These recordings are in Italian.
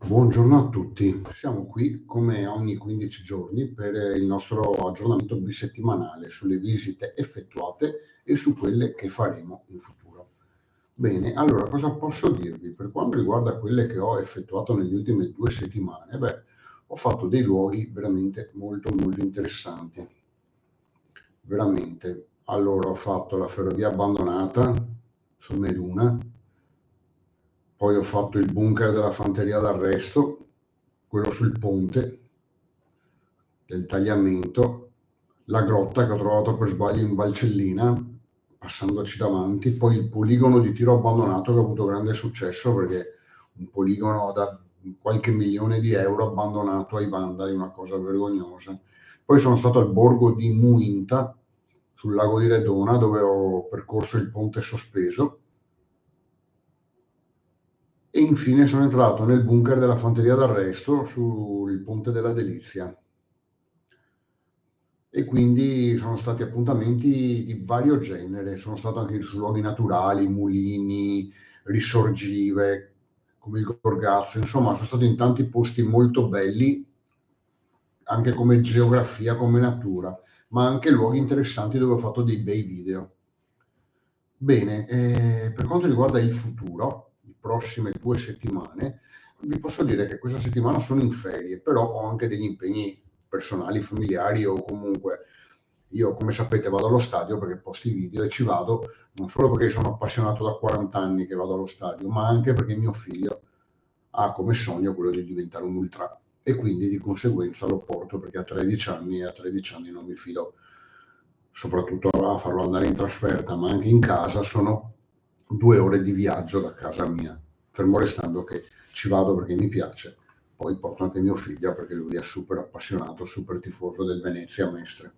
Buongiorno a tutti, siamo qui come ogni 15 giorni per il nostro aggiornamento bisettimanale sulle visite effettuate e su quelle che faremo in futuro. Bene, allora cosa posso dirvi? Per quanto riguarda quelle che ho effettuato nelle ultime 2 settimane, ho fatto dei luoghi veramente molto interessanti, veramente. Allora ho fatto la ferrovia abbandonata sul Meruna, poi ho fatto il bunker della fanteria d'arresto, quello sul ponte del tagliamento, la grotta che ho trovato per sbaglio in Valcellina, passandoci davanti, poi il poligono di tiro abbandonato che ha avuto grande successo perché un poligono da qualche milione di euro abbandonato ai vandali, una cosa vergognosa. Poi sono stato al borgo di Muinta, sul lago di Redona, dove ho percorso il ponte sospeso. E infine sono entrato nel bunker della fanteria d'arresto sul ponte della Delizia. E quindi sono stati appuntamenti di vario genere, sono stato anche su luoghi naturali, mulini, risorgive, come il Gorgazzo, insomma sono stato in tanti posti molto belli, anche come geografia, come natura, ma anche luoghi interessanti dove ho fatto dei bei video. Bene, per quanto riguarda il futuro, le prossime 2 settimane, vi posso dire che questa settimana sono in ferie, però ho anche degli impegni personali, familiari o comunque io, come sapete, vado allo stadio perché posto i video e ci vado non solo perché sono appassionato da 40 anni che vado allo stadio, ma anche perché mio figlio ha come sogno quello di diventare un ultra e quindi di conseguenza lo porto perché ha 13 anni e a 13 anni non mi fido soprattutto a farlo andare in trasferta, ma anche in casa sono 2 ore di viaggio da casa mia, fermo restando che ci vado perché mi piace, poi porto anche mio figlio perché lui è super appassionato, super tifoso del Venezia Mestre.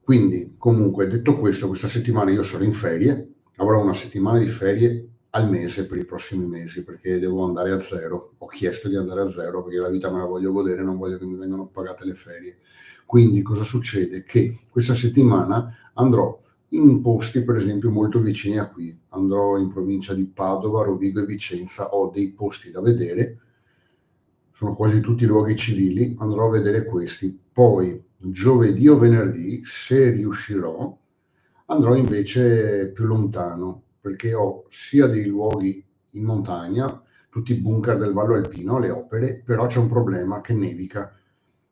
Quindi, comunque, detto questo, questa settimana io sono in ferie, avrò una settimana di ferie al mese per i prossimi mesi perché devo andare a zero. Ho chiesto di andare a zero perché la vita me la voglio godere, non voglio che mi vengano pagate le ferie. Quindi cosa succede? Che questa settimana andrò in posti per esempio molto vicini a qui, andrò in provincia di Padova, Rovigo e Vicenza, ho dei posti da vedere, sono quasi tutti luoghi civili, andrò a vedere questi. Poi giovedì o venerdì, se riuscirò, andrò invece più lontano, perché ho sia dei luoghi in montagna, tutti i bunker del Vallo Alpino, le opere, però c'è un problema che nevica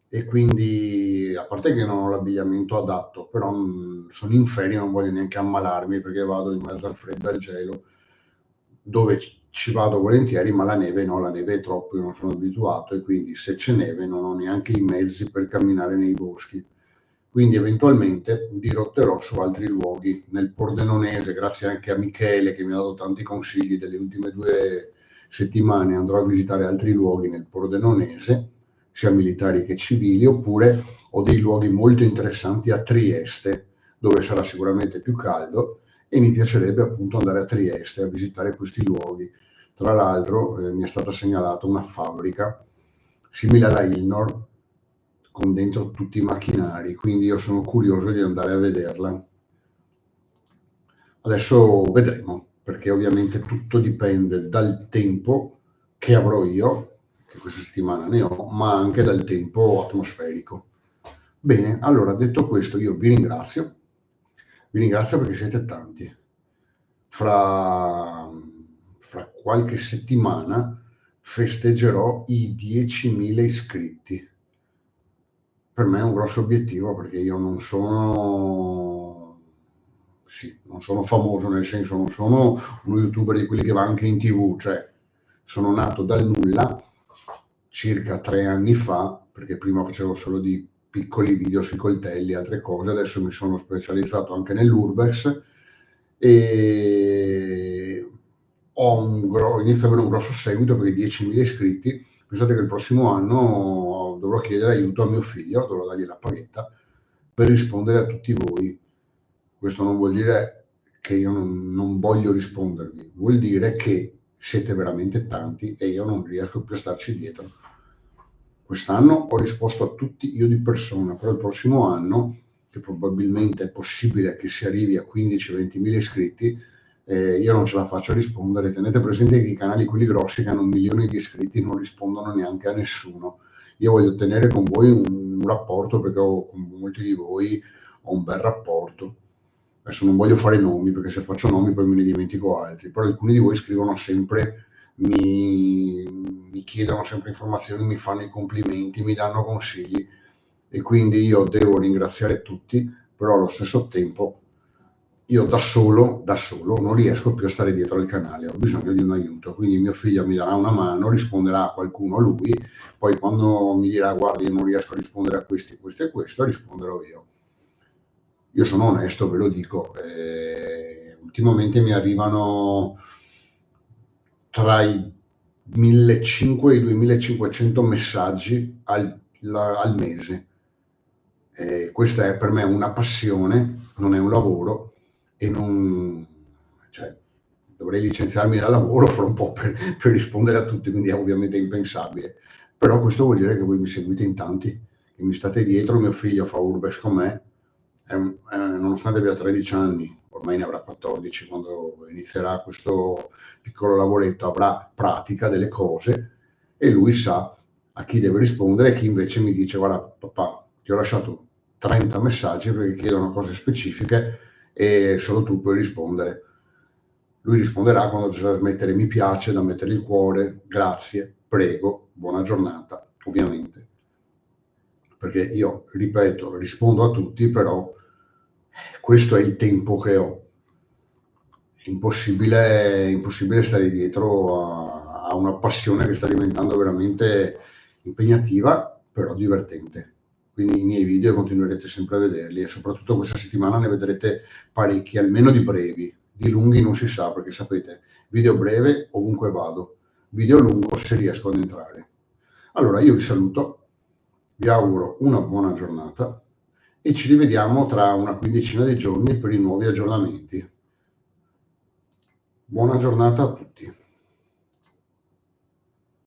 e quindi a parte che non ho l'abbigliamento adatto, però sono in ferie, non voglio neanche ammalarmi perché vado in mezzo al freddo e al gelo, dove ci vado volentieri, ma la neve no, la neve è troppo, io non sono abituato e quindi se c'è neve non ho neanche i mezzi per camminare nei boschi. Quindi eventualmente dirotterò su altri luoghi nel Pordenonese, grazie anche a Michele che mi ha dato tanti consigli delle ultime 2 settimane, andrò a visitare altri luoghi nel Pordenonese, sia militari che civili, oppure ho dei luoghi molto interessanti a Trieste, dove sarà sicuramente più caldo e mi piacerebbe appunto andare a Trieste a visitare questi luoghi. Tra l'altro mi è stata segnalata una fabbrica simile alla Ilnor con dentro tutti i macchinari, quindi io sono curioso di andare a vederla. Adesso vedremo, perché ovviamente tutto dipende dal tempo che avrò io, che questa settimana ne ho, ma anche dal tempo atmosferico. Bene, allora detto questo io vi ringrazio perché siete tanti. Fra qualche settimana festeggerò i 10.000 iscritti. Per me è un grosso obiettivo perché io non sono, sì, non sono famoso, nel senso non sono uno youtuber di quelli che va anche in TV, cioè sono nato dal nulla circa 3 anni fa, perché prima facevo solo di piccoli video sui coltelli e altre cose, adesso mi sono specializzato anche nell'urbex e inizio ad avere un grosso seguito perché 10.000 iscritti. Pensate che il prossimo anno dovrò chiedere aiuto a mio figlio, dovrò dargli la paghetta per rispondere a tutti voi. Questo non vuol dire che io non voglio rispondervi, vuol dire che siete veramente tanti e io non riesco più a starci dietro. Quest'anno ho risposto a tutti io di persona, però il prossimo anno, che probabilmente è possibile che si arrivi a 15-20.000 iscritti, io non ce la faccio a rispondere. Tenete presente che i canali, quelli grossi, che hanno milioni di iscritti, non rispondono neanche a nessuno. Io voglio tenere con voi un rapporto, perché con molti di voi ho un bel rapporto. Adesso non voglio fare nomi, perché se faccio nomi poi me ne dimentico altri, però alcuni di voi scrivono sempre, mi chiedono sempre informazioni, mi fanno i complimenti, mi danno consigli, e quindi io devo ringraziare tutti, però allo stesso tempo io da solo non riesco più a stare dietro al canale, ho bisogno di un aiuto, quindi mio figlio mi darà una mano, risponderà a qualcuno lui, poi quando mi dirà guardi io non riesco a rispondere a questi, questo e questo, risponderò io. Io sono onesto, ve lo dico, ultimamente mi arrivano tra i 1500 e i 2500 messaggi al mese. Questa è per me una passione, non è un lavoro, e non, cioè, dovrei licenziarmi dal lavoro fra un po' per rispondere a tutti, quindi è ovviamente impensabile. Però questo vuol dire che voi mi seguite in tanti, che mi state dietro. Mio figlio fa Urbes con me, nonostante abbia 13 anni, ormai ne avrà 14, quando inizierà questo piccolo lavoretto avrà pratica delle cose, e lui sa a chi deve rispondere, e chi invece mi dice guarda papà, ti ho lasciato 30 messaggi perché chiedono cose specifiche e solo tu puoi rispondere. Lui risponderà quando c'è da mettere mi piace, da mettere il cuore, grazie, prego, buona giornata, ovviamente. Perché io, ripeto, rispondo a tutti, però questo è il tempo che ho. È impossibile stare dietro a una passione che sta diventando veramente impegnativa, però divertente. Quindi i miei video continuerete sempre a vederli, e soprattutto questa settimana ne vedrete parecchi, almeno di brevi. Di lunghi non si sa, perché sapete, video breve ovunque vado, video lungo se riesco ad entrare. Allora io vi saluto, vi auguro una buona giornata e ci rivediamo tra una quindicina di giorni per i nuovi aggiornamenti. Buona giornata a tutti.